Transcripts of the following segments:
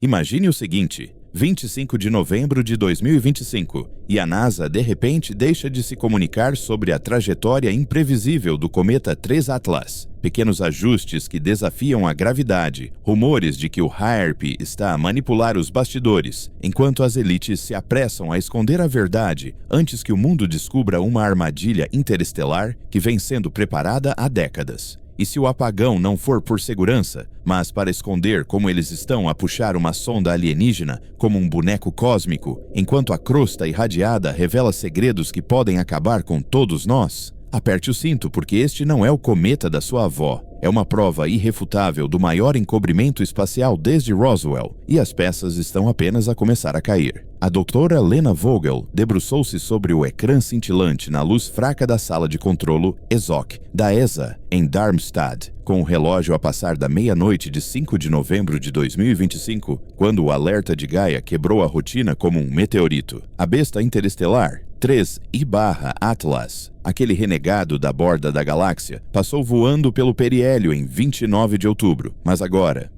Imagine o seguinte: 25 de novembro de 2025, e a NASA de repente deixa de se comunicar sobre a trajetória imprevisível do cometa 3 Atlas. Pequenos ajustes que desafiam a gravidade, rumores de que o HAARP está a manipular os bastidores, enquanto as elites se apressam a esconder a verdade antes que o mundo descubra uma armadilha interestelar que vem sendo preparada há décadas. E se o apagão não for por segurança, mas para esconder como eles estão a puxar uma sonda alienígena como um boneco cósmico, enquanto a crosta irradiada revela segredos que podem acabar com todos nós? Aperte o cinto, porque este não é o cometa da sua avó. É uma prova irrefutável do maior encobrimento espacial desde Roswell, e as peças estão apenas a começar a cair. A doutora Lena Vogel debruçou-se sobre o ecrã cintilante na luz fraca da sala de controlo ESOC da ESA, em Darmstadt, com o relógio a passar da meia-noite de 5 de novembro de 2025, quando o alerta de Gaia quebrou a rotina como um meteorito. A besta interestelar 3I/Atlas, aquele renegado da borda da galáxia, passou voando pelo periélio em 29 de outubro, mas agora,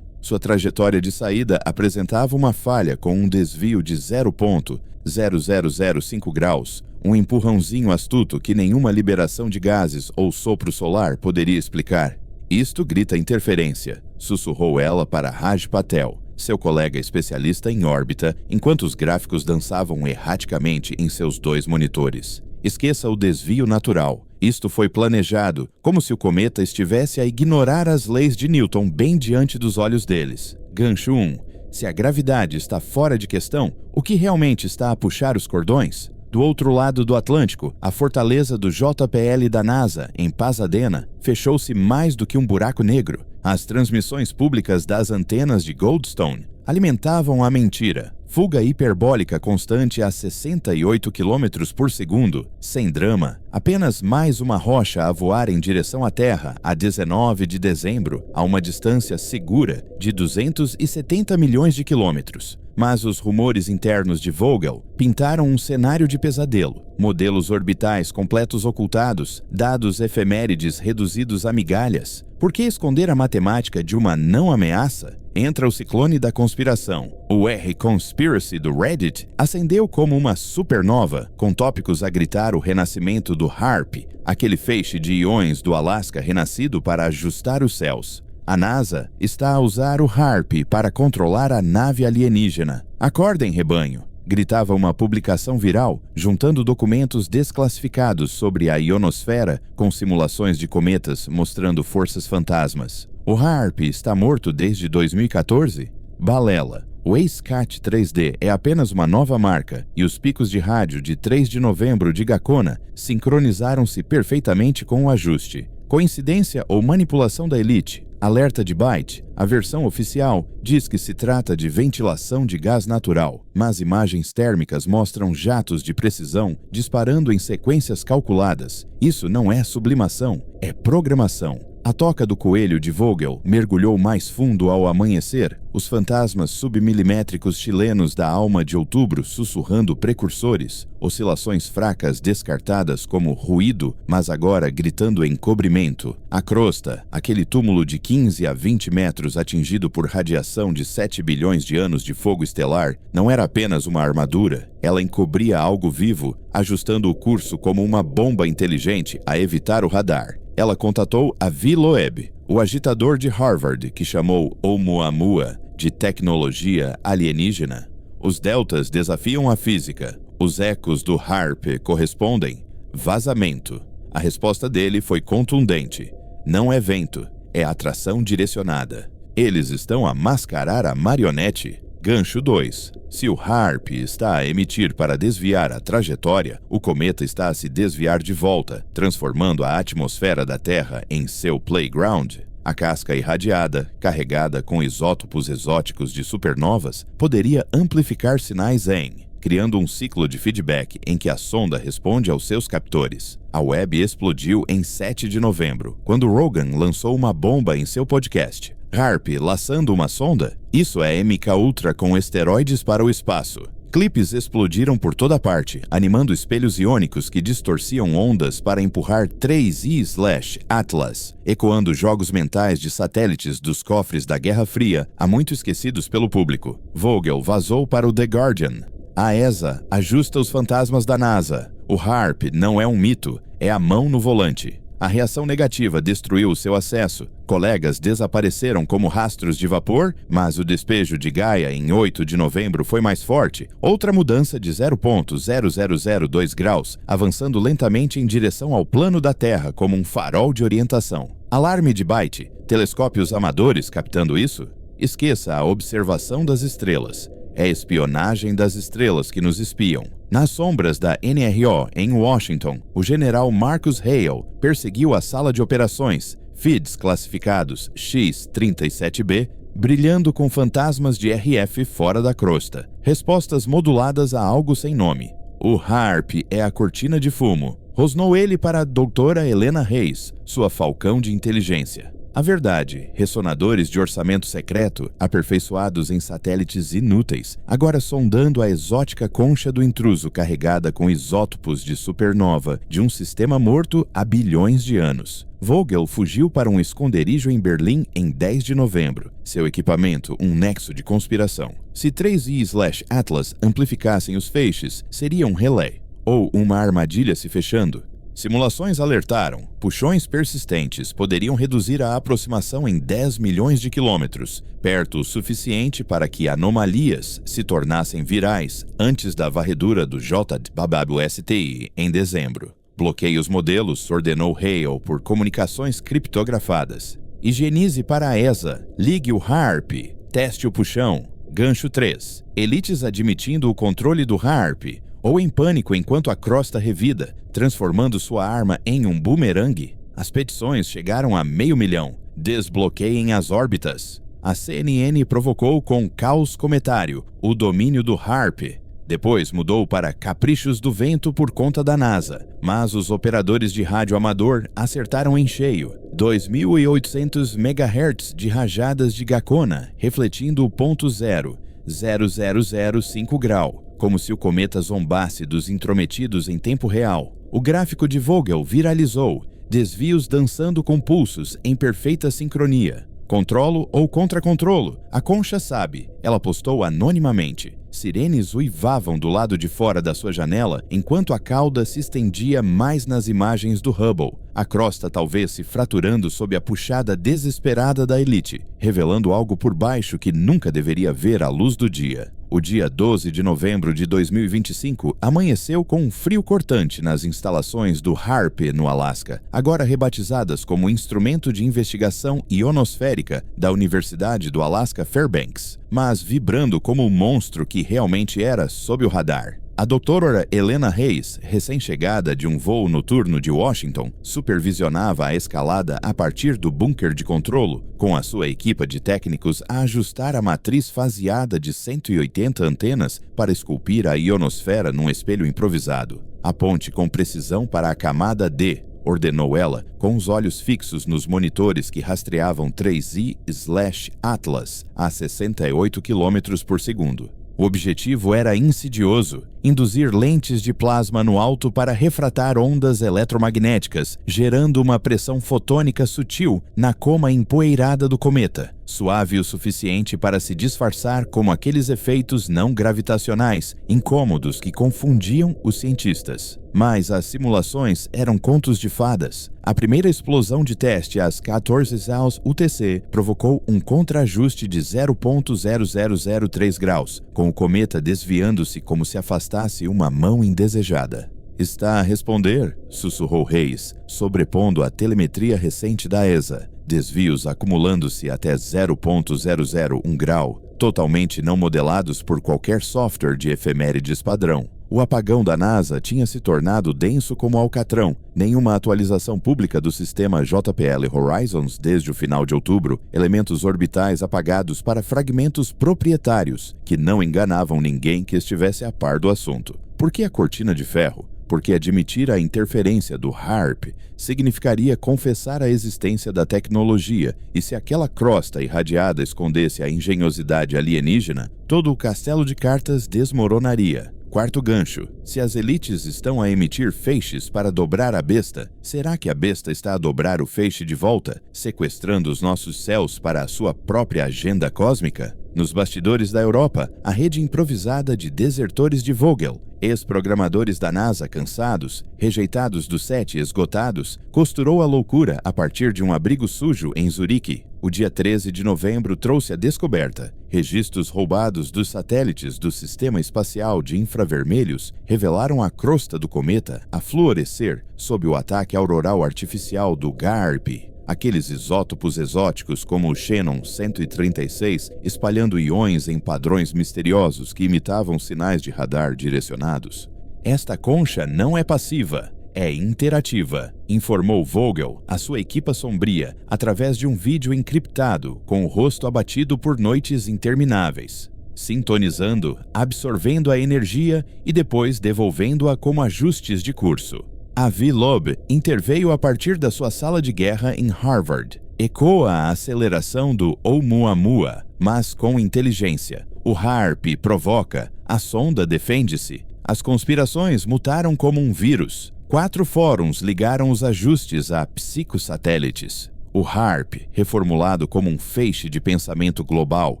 sua trajetória de saída apresentava uma falha com um desvio de 0,0005 graus, um empurrãozinho astuto que nenhuma liberação de gases ou sopro solar poderia explicar. Isto grita interferência, sussurrou ela para Raj Patel, seu colega especialista em órbita, enquanto os gráficos dançavam erraticamente em seus 2 monitores. Esqueça o desvio natural. Isto foi planejado, como se o cometa estivesse a ignorar as leis de Newton bem diante dos olhos deles. Gancho 1. Se a gravidade está fora de questão, o que realmente está a puxar os cordões? Do outro lado do Atlântico, a fortaleza do JPL da NASA, em Pasadena, fechou-se mais do que um buraco negro. As transmissões públicas das antenas de Goldstone alimentavam a mentira. Fuga hiperbólica constante a 68 km por segundo, sem drama. Apenas mais uma rocha a voar em direção à Terra a 19 de dezembro, a uma distância segura de 270 milhões de quilômetros. Mas os rumores internos de Vogel pintaram um cenário de pesadelo. Modelos orbitais completos ocultados, dados efemérides reduzidos a migalhas. Por que esconder a matemática de uma não ameaça? Entra o ciclone da conspiração. O R-Conspiracy do Reddit acendeu como uma supernova, com tópicos a gritar o renascimento do HAARP, aquele feixe de íons do Alasca renascido para ajustar os céus. A NASA está a usar o HAARP para controlar a nave alienígena. Acordem, rebanho! Gritava uma publicação viral, juntando documentos desclassificados sobre a ionosfera com simulações de cometas mostrando forças fantasmas. O HAARP está morto desde 2014? Balela. O AceCat 3D é apenas uma nova marca e os picos de rádio de 3 de novembro de Gacona sincronizaram-se perfeitamente com o ajuste. Coincidência ou manipulação da elite? Alerta de Byte, a versão oficial, diz que se trata de ventilação de gás natural, mas imagens térmicas mostram jatos de precisão disparando em sequências calculadas. Isso não é sublimação, é programação. A toca do coelho de Vogel mergulhou mais fundo ao amanhecer, os fantasmas submilimétricos chilenos da alma de outubro sussurrando precursores, oscilações fracas descartadas como ruído, mas agora gritando encobrimento. A crosta, aquele túmulo de 15 a 20 metros atingido por radiação de 7 bilhões de anos de fogo estelar, não era apenas uma armadura, ela encobria algo vivo, ajustando o curso como uma bomba inteligente a evitar o radar. Ela contatou Avi Loeb, o agitador de Harvard, que chamou Oumuamua de tecnologia alienígena. Os deltas desafiam a física. Os ecos do HAARP correspondem. Vazamento. A resposta dele foi contundente. Não é vento, é atração direcionada. Eles estão a mascarar a marionete. Gancho 2. Se o HAARP está a emitir para desviar a trajetória, o cometa está a se desviar de volta, transformando a atmosfera da Terra em seu playground. A casca irradiada, carregada com isótopos exóticos de supernovas, poderia amplificar sinais EM, criando um ciclo de feedback em que a sonda responde aos seus captores. A web explodiu em 7 de novembro, quando Rogan lançou uma bomba em seu podcast. HAARP laçando uma sonda? Isso é MK Ultra com esteroides para o espaço. Clipes explodiram por toda parte, animando espelhos iônicos que distorciam ondas para empurrar 3E/Atlas, ecoando jogos mentais de satélites dos cofres da Guerra Fria, há muito esquecidos pelo público. Vogel vazou para o The Guardian. A ESA ajusta os fantasmas da NASA. O HAARP não é um mito, é a mão no volante. A reação negativa destruiu seu acesso. Colegas desapareceram como rastros de vapor, mas o despejo de Gaia em 8 de novembro foi mais forte. Outra mudança de 0,0002 graus, avançando lentamente em direção ao plano da Terra como um farol de orientação. Alarme de Byte. Telescópios amadores captando isso? Esqueça a observação das estrelas. É a espionagem das estrelas que nos espiam. Nas sombras da NRO, em Washington, o general Marcus Hale perseguiu a sala de operações, feeds classificados X-37B, brilhando com fantasmas de RF fora da crosta. Respostas moduladas a algo sem nome. O HAARP é a cortina de fumo. Rosnou ele para a doutora Helena Reis, sua falcão de inteligência. A verdade, ressonadores de orçamento secreto, aperfeiçoados em satélites inúteis, agora sondando a exótica concha do intruso carregada com isótopos de supernova de um sistema morto há bilhões de anos. Vogel fugiu para um esconderijo em Berlim em 10 de novembro. Seu equipamento, um nexo de conspiração. Se 3E/Atlas amplificassem os feixes, seria um relé, ou uma armadilha se fechando. Simulações alertaram, puxões persistentes poderiam reduzir a aproximação em 10 milhões de quilômetros, perto o suficiente para que anomalias se tornassem virais antes da varredura do JWSTI em dezembro. Bloqueie os modelos, ordenou Hale por comunicações criptografadas. Higienize para a ESA, ligue o HAARP, teste o puxão. Gancho 3. Elites admitindo o controle do HAARP, ou em pânico enquanto a crosta revida, transformando sua arma em um bumerangue. As petições chegaram a 500.000. Desbloqueiem as órbitas. A CNN provocou com caos cometário o domínio do HAARP. Depois mudou para caprichos do vento por conta da NASA, mas os operadores de rádio amador acertaram em cheio. 2.800 MHz de rajadas de Gacona, refletindo o ponto 0,0005 grau, como se o cometa zombasse dos intrometidos em tempo real. O gráfico de Vogel viralizou, desvios dançando com pulsos em perfeita sincronia. Controlo ou contracontrolo? A concha sabe. Ela postou anonimamente. Sirenes uivavam do lado de fora da sua janela enquanto a cauda se estendia mais nas imagens do Hubble, a crosta talvez se fraturando sob a puxada desesperada da elite, revelando algo por baixo que nunca deveria ver a luz do dia. O dia 12 de novembro de 2025 amanheceu com um frio cortante nas instalações do HAARP no Alasca, agora rebatizadas como Instrumento de Investigação Ionosférica da Universidade do Alasca Fairbanks, mas vibrando como o monstro que realmente era sob o radar. A doutora Helena Reis, recém-chegada de um voo noturno de Washington, supervisionava a escalada a partir do bunker de controlo, com a sua equipe de técnicos a ajustar a matriz faseada de 180 antenas para esculpir a ionosfera num espelho improvisado. Aponte com precisão para a camada D, ordenou ela, com os olhos fixos nos monitores que rastreavam 3E/Atlas a 68 km por segundo. O objetivo era insidioso: induzir lentes de plasma no alto para refratar ondas eletromagnéticas, gerando uma pressão fotônica sutil na coma empoeirada do cometa, suave o suficiente para se disfarçar como aqueles efeitos não gravitacionais, incômodos que confundiam os cientistas. Mas as simulações eram contos de fadas. A primeira explosão de teste às 14 horas UTC provocou um contraajuste de 0,0003 graus, com o cometa desviando-se como se afastasse uma mão indesejada. Está a responder, sussurrou Reis, sobrepondo a telemetria recente da ESA. Desvios acumulando-se até 0,001 grau, totalmente não modelados por qualquer software de efemérides padrão. O apagão da NASA tinha se tornado denso como alcatrão. Nenhuma atualização pública do sistema JPL Horizons desde o final de outubro, elementos orbitais apagados para fragmentos proprietários, que não enganavam ninguém que estivesse a par do assunto. Por que a cortina de ferro? porque admitir a interferência do HAARP significaria confessar a existência da tecnologia, e se aquela crosta irradiada escondesse a engenhosidade alienígena, todo o castelo de cartas desmoronaria. Quarto gancho. Se as elites estão a emitir feixes para dobrar a besta, será que a besta está a dobrar o feixe de volta, sequestrando os nossos céus para a sua própria agenda cósmica? Nos bastidores da Europa, a rede improvisada de desertores de Vogel, ex-programadores da NASA cansados, rejeitados do set e esgotados, costurou a loucura a partir de um abrigo sujo em Zurique. O dia 13 de novembro trouxe a descoberta. Registros roubados dos satélites do Sistema Espacial de Infravermelhos revelaram a crosta do cometa a fluorescer sob o ataque auroral artificial do HAARP. Aqueles isótopos exóticos como o Xenon 136 espalhando íons em padrões misteriosos que imitavam sinais de radar direcionados. Esta concha não é passiva, é interativa, informou Vogel, a sua equipa sombria, através de um vídeo encriptado com o rosto abatido por noites intermináveis, sintonizando, absorvendo a energia e depois devolvendo-a como ajustes de curso. Avi Loeb interveio a partir da sua sala de guerra em Harvard. Ecoa a aceleração do Oumuamua, mas com inteligência. O HAARP provoca, a sonda defende-se. As conspirações mutaram como um vírus. 4 fóruns ligaram os ajustes a psicosatélites. O HAARP, reformulado como um feixe de pensamento global,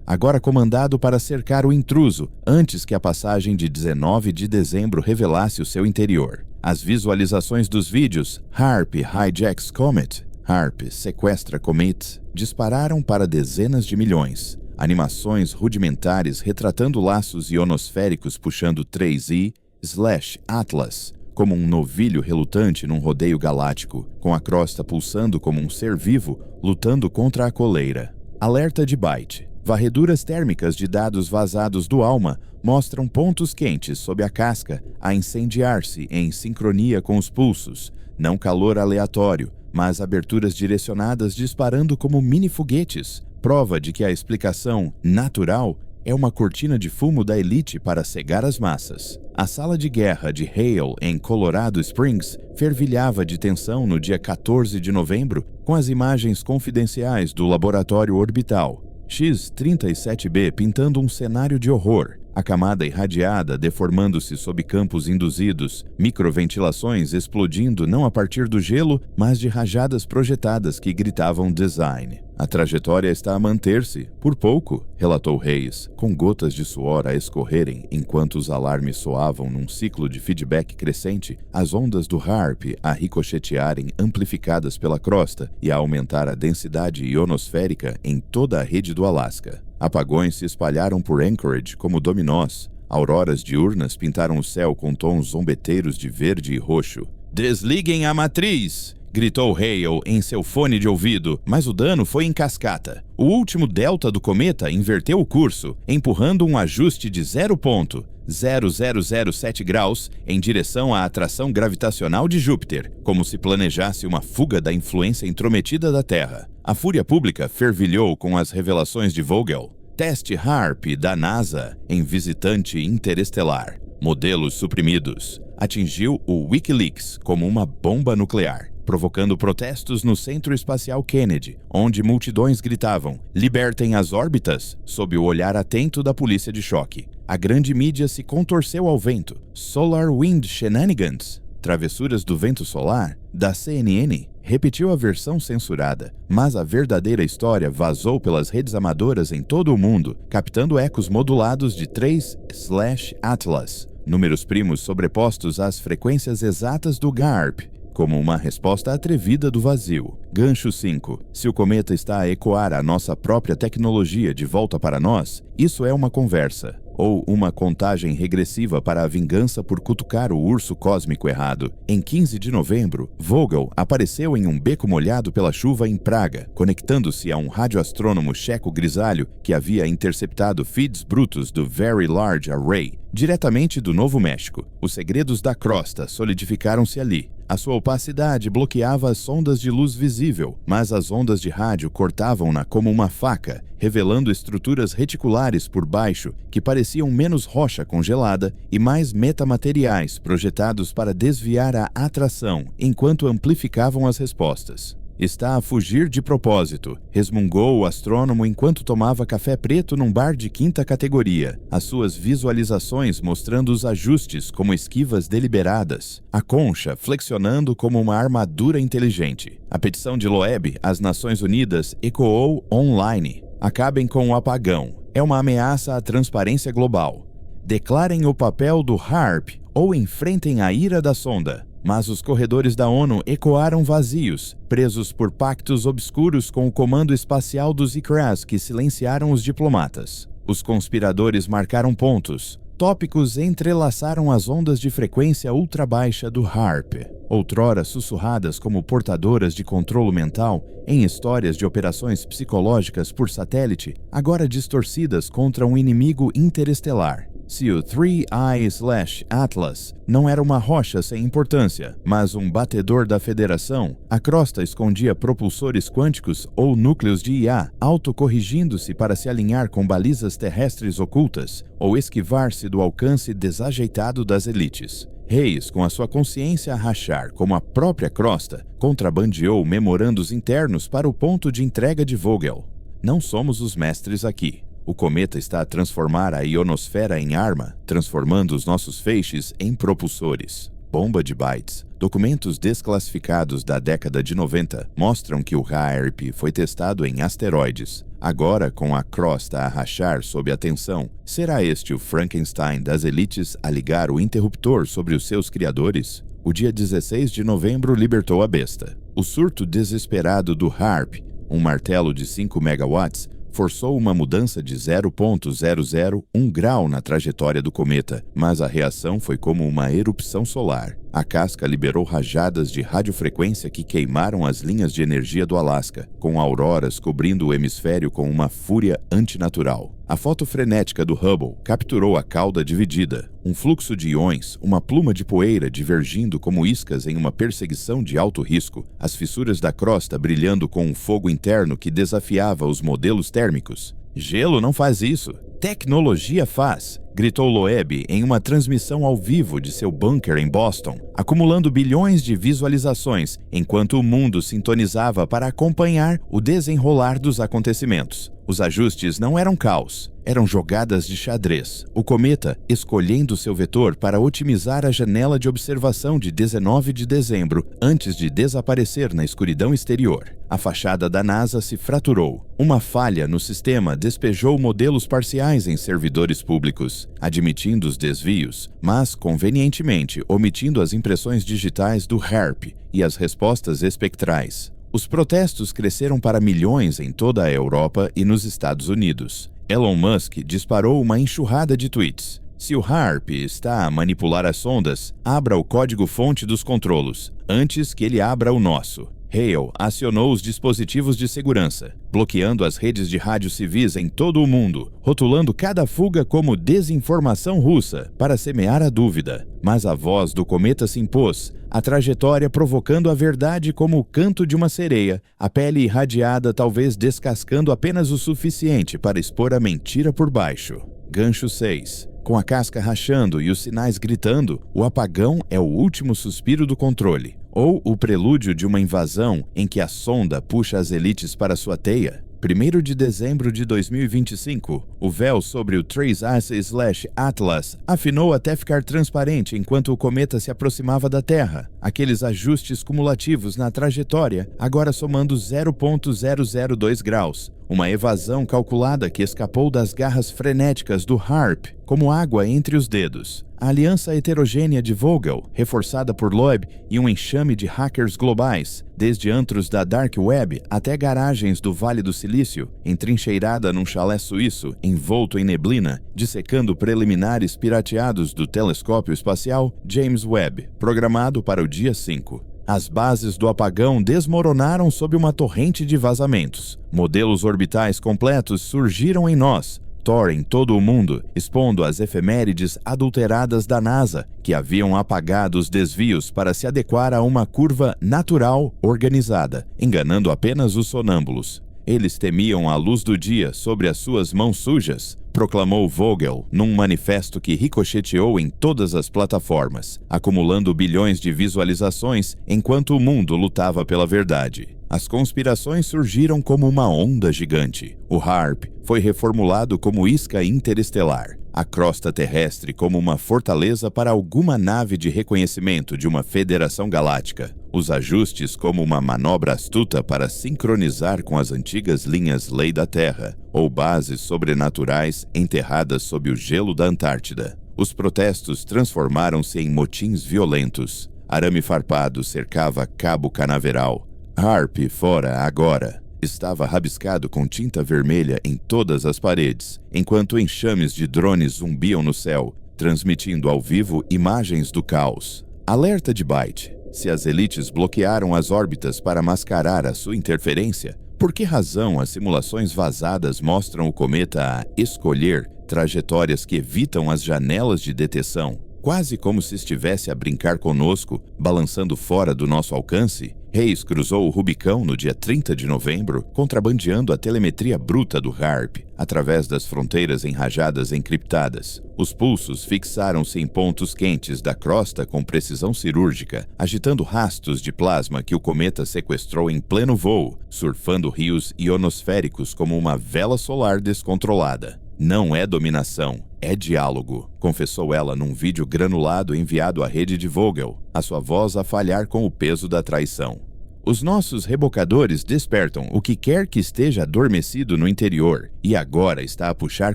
agora comandado para cercar o intruso antes que a passagem de 19 de dezembro revelasse o seu interior. As visualizações dos vídeos HAARP hijacks Comet, HAARP sequestra Comet, dispararam para dezenas de milhões. Animações rudimentares retratando laços ionosféricos puxando 3I/Atlas, como um novilho relutante num rodeio galáctico, com a crosta pulsando como um ser vivo lutando contra a coleira. Alerta de Byte. Varreduras térmicas de dados vazados do ALMA mostram pontos quentes sob a casca a incendiar-se em sincronia com os pulsos, não calor aleatório, mas aberturas direcionadas disparando como mini-foguetes, prova de que a explicação natural é uma cortina de fumo da elite para cegar as massas. A sala de guerra de Hale, em Colorado Springs, fervilhava de tensão no dia 14 de novembro com as imagens confidenciais do laboratório orbital. X-37B pintando um cenário de horror, a camada irradiada deformando-se sob campos induzidos, microventilações explodindo não a partir do gelo, mas de rajadas projetadas que gritavam design. A trajetória está a manter-se, por pouco, relatou Reis, com gotas de suor a escorrerem enquanto os alarmes soavam num ciclo de feedback crescente, as ondas do HAARP a ricochetearem amplificadas pela crosta e a aumentar a densidade ionosférica em toda a rede do Alasca. Apagões se espalharam por Anchorage como dominós. Auroras diurnas pintaram o céu com tons zombeteiros de verde e roxo. "Desliguem a matriz!" gritou Hale em seu fone de ouvido, mas o dano foi em cascata. O último delta do cometa inverteu o curso, empurrando um ajuste de 0,0007 graus em direção à atração gravitacional de Júpiter, como se planejasse uma fuga da influência intrometida da Terra. A fúria pública fervilhou com as revelações de Vogel. Teste HAARP da NASA em visitante interestelar. Modelos suprimidos. Atingiu o Wikileaks como uma bomba nuclear, provocando protestos no Centro Espacial Kennedy, onde multidões gritavam "Libertem as órbitas!" sob o olhar atento da polícia de choque. A grande mídia se contorceu ao vento. Solar Wind Shenanigans, travessuras do vento solar, da CNN, repetiu a versão censurada, mas a verdadeira história vazou pelas redes amadoras em todo o mundo, captando ecos modulados de 3/Atlas, números primos sobrepostos às frequências exatas do HAARP, como uma resposta atrevida do vazio. Gancho 5. Se o cometa está a ecoar a nossa própria tecnologia de volta para nós, isso é uma conversa, ou uma contagem regressiva para a vingança por cutucar o urso cósmico errado. Em 15 de novembro, Vogel apareceu em um beco molhado pela chuva em Praga, conectando-se a um radioastrônomo checo grisalho que havia interceptado feeds brutos do Very Large Array, diretamente do Novo México. Os segredos da crosta solidificaram-se ali. A sua opacidade bloqueava as sondas de luz visível, mas as ondas de rádio cortavam-na como uma faca, revelando estruturas reticulares por baixo que pareciam menos rocha congelada e mais metamateriais projetados para desviar a atração enquanto amplificavam as respostas. Está a fugir de propósito, resmungou o astrônomo enquanto tomava café preto num bar de quinta categoria, as suas visualizações mostrando os ajustes como esquivas deliberadas, a concha flexionando como uma armadura inteligente. A petição de Loeb às Nações Unidas ecoou online. Acabem com o apagão. É uma ameaça à transparência global. Declarem o papel do HAARP ou enfrentem a ira da sonda. Mas os corredores da ONU ecoaram vazios, presos por pactos obscuros com o comando espacial dos ICRAS que silenciaram os diplomatas. Os conspiradores marcaram pontos. Tópicos entrelaçaram as ondas de frequência ultrabaixa do HAARP, outrora sussurradas como portadoras de controlo mental em histórias de operações psicológicas por satélite, agora distorcidas contra um inimigo interestelar. Se o 3I/Atlas não era uma rocha sem importância, mas um batedor da Federação, a crosta escondia propulsores quânticos ou núcleos de IA autocorrigindo-se para se alinhar com balizas terrestres ocultas ou esquivar-se do alcance desajeitado das elites. Hayes, com a sua consciência a rachar como a própria crosta, contrabandeou memorandos internos para o ponto de entrega de Vogel. Não somos os mestres aqui. O cometa está a transformar a ionosfera em arma, transformando os nossos feixes em propulsores. Bomba de bytes. Documentos desclassificados da década de 90 mostram que o HAARP foi testado em asteroides. Agora, com a crosta a rachar sob a tensão, será este o Frankenstein das elites a ligar o interruptor sobre os seus criadores? O dia 16 de novembro libertou a besta. O surto desesperado do HAARP, um martelo de 5 megawatts, forçou uma mudança de 0,001 grau na trajetória do cometa, mas a reação foi como uma erupção solar. A casca liberou rajadas de radiofrequência que queimaram as linhas de energia do Alasca, com auroras cobrindo o hemisfério com uma fúria antinatural. A foto frenética do Hubble capturou a cauda dividida, um fluxo de íons, uma pluma de poeira divergindo como iscas em uma perseguição de alto risco, as fissuras da crosta brilhando com um fogo interno que desafiava os modelos térmicos. Gelo não faz isso. Tecnologia faz, gritou Loeb em uma transmissão ao vivo de seu bunker em Boston, acumulando bilhões de visualizações enquanto o mundo sintonizava para acompanhar o desenrolar dos acontecimentos. Os ajustes não eram caos, eram jogadas de xadrez. O cometa escolhendo seu vetor para otimizar a janela de observação de 19 de dezembro antes de desaparecer na escuridão exterior. A fachada da NASA se fraturou. Uma falha no sistema despejou modelos parciais em servidores públicos, admitindo os desvios, mas convenientemente omitindo as impressões digitais do HAARP e as respostas espectrais. Os protestos cresceram para milhões em toda a Europa e nos Estados Unidos. Elon Musk disparou uma enxurrada de tweets. Se o HAARP está a manipular as sondas, abra o código-fonte dos controlos, antes que ele abra o nosso. Hale acionou os dispositivos de segurança, bloqueando as redes de rádio civis em todo o mundo, rotulando cada fuga como desinformação russa para semear a dúvida. Mas a voz do cometa se impôs, a trajetória provocando a verdade como o canto de uma sereia, a pele irradiada talvez descascando apenas o suficiente para expor a mentira por baixo. Gancho 6. Com a casca rachando e os sinais gritando, o apagão é o último suspiro do controle, ou o prelúdio de uma invasão em que a sonda puxa as elites para sua teia. 1º de dezembro de 2025, o véu sobre o 3I/Atlas afinou até ficar transparente enquanto o cometa se aproximava da Terra. Aqueles ajustes cumulativos na trajetória, agora somando 0,002 graus. Uma evasão calculada que escapou das garras frenéticas do HAARP, como água entre os dedos. A aliança heterogênea de Vogel, reforçada por Loeb e um enxame de hackers globais, desde antros da Dark Web até garagens do Vale do Silício, entrincheirada num chalé suíço, envolto em neblina, dissecando preliminares pirateados do telescópio espacial James Webb, programado para o dia 5. As bases do apagão desmoronaram sob uma torrente de vazamentos. Modelos orbitais completos surgiram em nós. store em todo o mundo, expondo as efemérides adulteradas da NASA, que haviam apagado os desvios para se adequar a uma curva natural organizada, enganando apenas os sonâmbulos. Eles temiam a luz do dia sobre as suas mãos sujas, proclamou Vogel num manifesto que ricocheteou em todas as plataformas, acumulando bilhões de visualizações enquanto o mundo lutava pela verdade. As conspirações surgiram como uma onda gigante. O HAARP foi reformulado como isca interestelar, a crosta terrestre como uma fortaleza para alguma nave de reconhecimento de uma federação galáctica, os ajustes como uma manobra astuta para sincronizar com as antigas linhas lei da Terra, ou bases sobrenaturais enterradas sob o gelo da Antártida. Os protestos transformaram-se em motins violentos. Arame farpado cercava Cabo Canaveral. HAARP fora agora estava rabiscado com tinta vermelha em todas as paredes, enquanto enxames de drones zumbiam no céu, transmitindo ao vivo imagens do caos. Alerta de Byte. Se as elites bloquearam as órbitas para mascarar a sua interferência, por que razão as simulações vazadas mostram o cometa a escolher trajetórias que evitam as janelas de detecção? Quase como se estivesse a brincar conosco, balançando fora do nosso alcance, Hayes cruzou o Rubicão no dia 30 de novembro, contrabandeando a telemetria bruta do HAARP, através das fronteiras enrajadas encriptadas. Os pulsos fixaram-se em pontos quentes da crosta com precisão cirúrgica, agitando rastos de plasma que o cometa sequestrou em pleno voo, surfando rios ionosféricos como uma vela solar descontrolada. Não é dominação, é diálogo, confessou ela num vídeo granulado enviado à rede de Vogel, a sua voz a falhar com o peso da traição. Os nossos rebocadores despertam o que quer que esteja adormecido no interior e agora está a puxar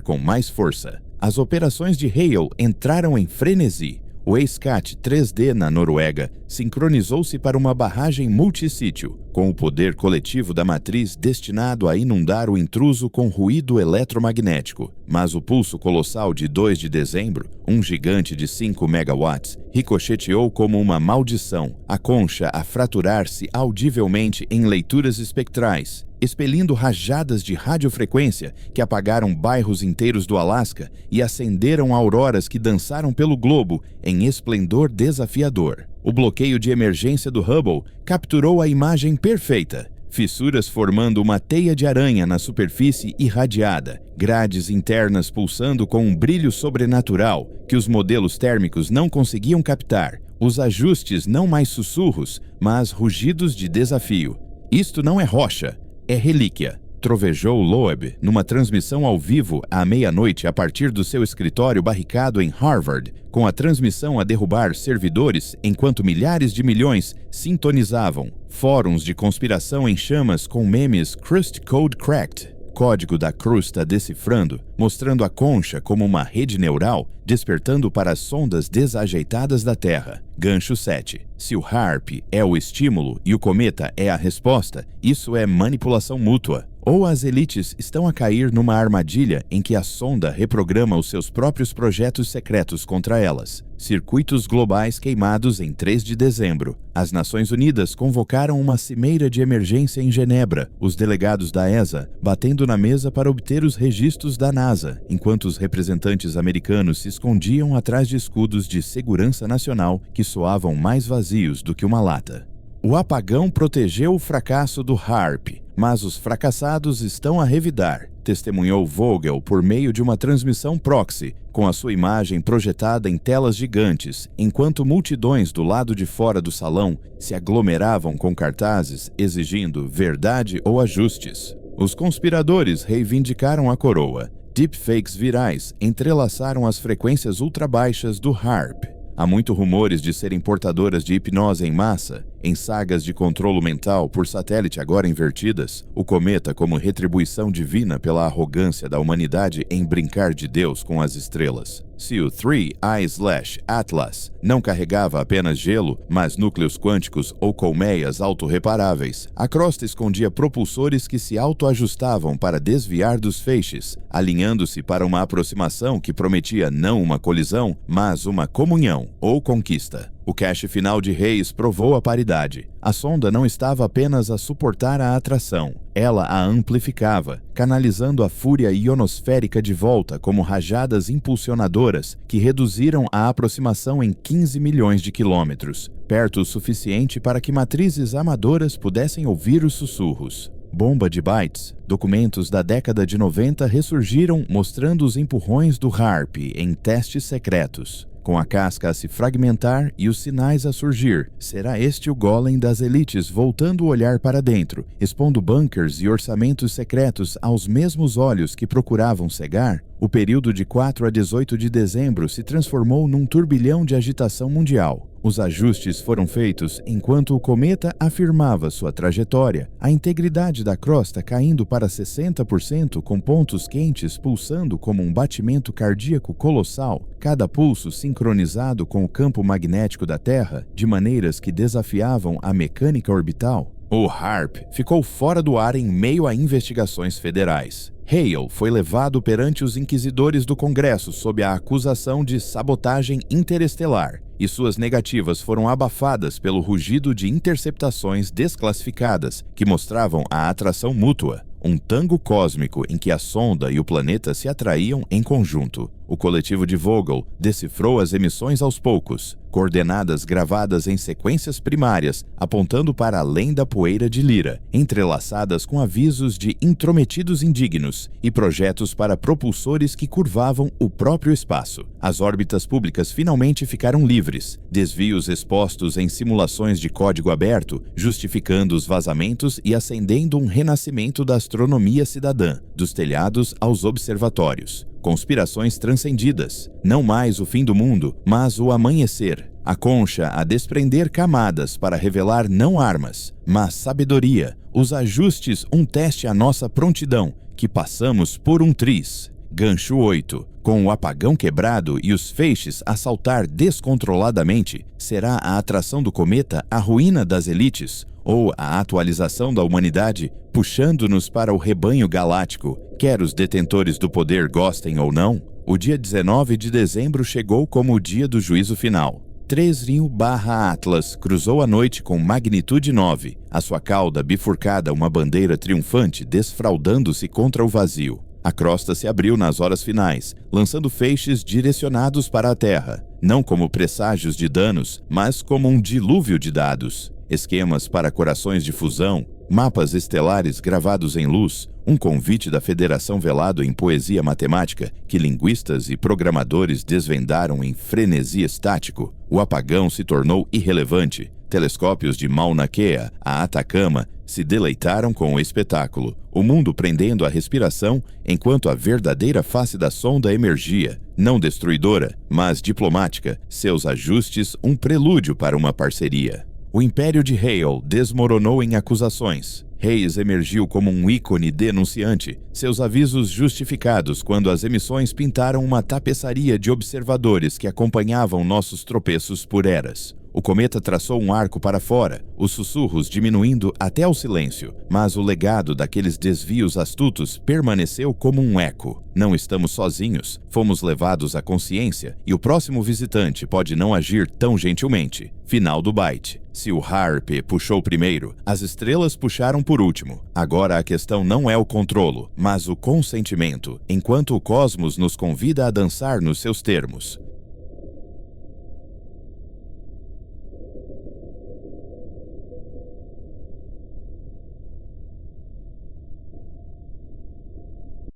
com mais força. As operações de Hale entraram em frenesi. O ESCAT 3D na Noruega sincronizou-se para uma barragem multissítio, com o poder coletivo da matriz destinado a inundar o intruso com ruído eletromagnético. Mas o pulso colossal de 2 de dezembro, um gigante de 5 megawatts, ricocheteou como uma maldição, a concha a fraturar-se audivelmente em leituras espectrais, expelindo rajadas de radiofrequência que apagaram bairros inteiros do Alasca e acenderam auroras que dançaram pelo globo em esplendor desafiador. O bloqueio de emergência do Hubble capturou a imagem perfeita. Fissuras formando uma teia de aranha na superfície irradiada, grades internas pulsando com um brilho sobrenatural que os modelos térmicos não conseguiam captar, os ajustes não mais sussurros, mas rugidos de desafio. Isto não é rocha, é relíquia, trovejou Loeb numa transmissão ao vivo à meia-noite a partir do seu escritório barricado em Harvard, com a transmissão a derrubar servidores enquanto milhares de milhões sintonizavam. Fóruns de conspiração em chamas com memes Crust Code Cracked, código da crusta decifrando, mostrando a concha como uma rede neural, despertando para as sondas desajeitadas da Terra. Gancho 7. Se o HAARP é o estímulo e o cometa é a resposta, isso é manipulação mútua. Ou as elites estão a cair numa armadilha em que a sonda reprograma os seus próprios projetos secretos contra elas. Circuitos globais queimados em 3 de dezembro. As Nações Unidas convocaram uma cimeira de emergência em Genebra, os delegados da ESA batendo na mesa para obter os registros da NASA, enquanto os representantes americanos se escondiam atrás de escudos de segurança nacional que soavam mais vazios do que uma lata. O apagão protegeu o fracasso do HAARP, mas os fracassados estão a revidar, testemunhou Vogel por meio de uma transmissão proxy, com a sua imagem projetada em telas gigantes, enquanto multidões do lado de fora do salão se aglomeravam com cartazes exigindo verdade ou ajustes. Os conspiradores reivindicaram a coroa. Deepfakes virais entrelaçaram as frequências ultrabaixas do HAARP. Há muitos rumores de serem portadoras de hipnose em massa, em sagas de controlo mental por satélite agora invertidas, o cometa como retribuição divina pela arrogância da humanidade em brincar de Deus com as estrelas. Se o 3I/Atlas não carregava apenas gelo, mas núcleos quânticos ou colmeias autorreparáveis, a crosta escondia propulsores que se autoajustavam para desviar dos feixes, alinhando-se para uma aproximação que prometia não uma colisão, mas uma comunhão ou conquista. O cache final de Hayes provou a paridade. A sonda não estava apenas a suportar a atração. ela a amplificava, canalizando a fúria ionosférica de volta como rajadas impulsionadoras que reduziram a aproximação em 15 milhões de quilômetros, perto o suficiente para que matrizes amadoras pudessem ouvir os sussurros. Bomba de bytes. Documentos da década de 90 ressurgiram mostrando os empurrões do HARP em testes secretos. Com a casca a se fragmentar e os sinais a surgir, será este o golem das elites voltando o olhar para dentro, expondo bunkers e orçamentos secretos aos mesmos olhos que procuravam cegar? O período de 4 a 18 de dezembro se transformou num turbilhão de agitação mundial. Os ajustes foram feitos enquanto o cometa afirmava sua trajetória, a integridade da crosta caindo para 60% com pontos quentes pulsando como um batimento cardíaco colossal, cada pulso sincronizado com o campo magnético da Terra de maneiras que desafiavam a mecânica orbital. O HARP ficou fora do ar em meio a investigações federais. Hale foi levado perante os inquisidores do Congresso sob a acusação de sabotagem interestelar, e suas negativas foram abafadas pelo rugido de interceptações desclassificadas que mostravam a atração mútua, um tango cósmico em que a sonda e o planeta se atraíam em conjunto. O coletivo de Vogel decifrou as emissões aos poucos, coordenadas gravadas em sequências primárias, apontando para além da poeira de Lyra, entrelaçadas com avisos de intrometidos indignos e projetos para propulsores que curvavam o próprio espaço. As órbitas públicas finalmente ficaram livres, desvios expostos em simulações de código aberto, justificando os vazamentos e acendendo um renascimento da astronomia cidadã, dos telhados aos observatórios. Conspirações transcendidas, não mais o fim do mundo, mas o amanhecer. A concha a desprender camadas para revelar não armas, mas sabedoria. Os ajustes, um teste à nossa prontidão, que passamos por um triz. Gancho 8. Com o apagão quebrado e os feixes a saltar descontroladamente, será a atração do cometa a ruína das elites? Ou a atualização da humanidade, puxando-nos para o rebanho galáctico, quer os detentores do poder gostem ou não? O dia 19 de dezembro chegou como o dia do juízo final. 3/Atlas cruzou a noite com magnitude 9, a sua cauda bifurcada uma bandeira triunfante desfraldando-se contra o vazio. A crosta se abriu nas horas finais, lançando feixes direcionados para a Terra, não como presságios de danos, mas como um dilúvio de dados. Esquemas para corações de fusão, mapas estelares gravados em luz, um convite da Federação velado em poesia matemática que linguistas e programadores desvendaram em frenesi estático. O apagão se tornou irrelevante. Telescópios de Mauna Kea a Atacama se deleitaram com o espetáculo, o mundo prendendo a respiração enquanto a verdadeira face da sonda emergia, não destruidora, mas diplomática, seus ajustes um prelúdio para uma parceria. O império de Hale desmoronou em acusações. Hayes emergiu como um ícone denunciante, seus avisos justificados quando as emissões pintaram uma tapeçaria de observadores que acompanhavam nossos tropeços por eras. O cometa traçou um arco para fora, os sussurros diminuindo até ao silêncio, mas o legado daqueles desvios astutos permaneceu como um eco. Não estamos sozinhos, fomos levados à consciência e o próximo visitante pode não agir tão gentilmente. Final do byte. Se o HARP puxou primeiro, as estrelas puxaram por último. Agora a questão não é o controlo, mas o consentimento, enquanto o cosmos nos convida a dançar nos seus termos.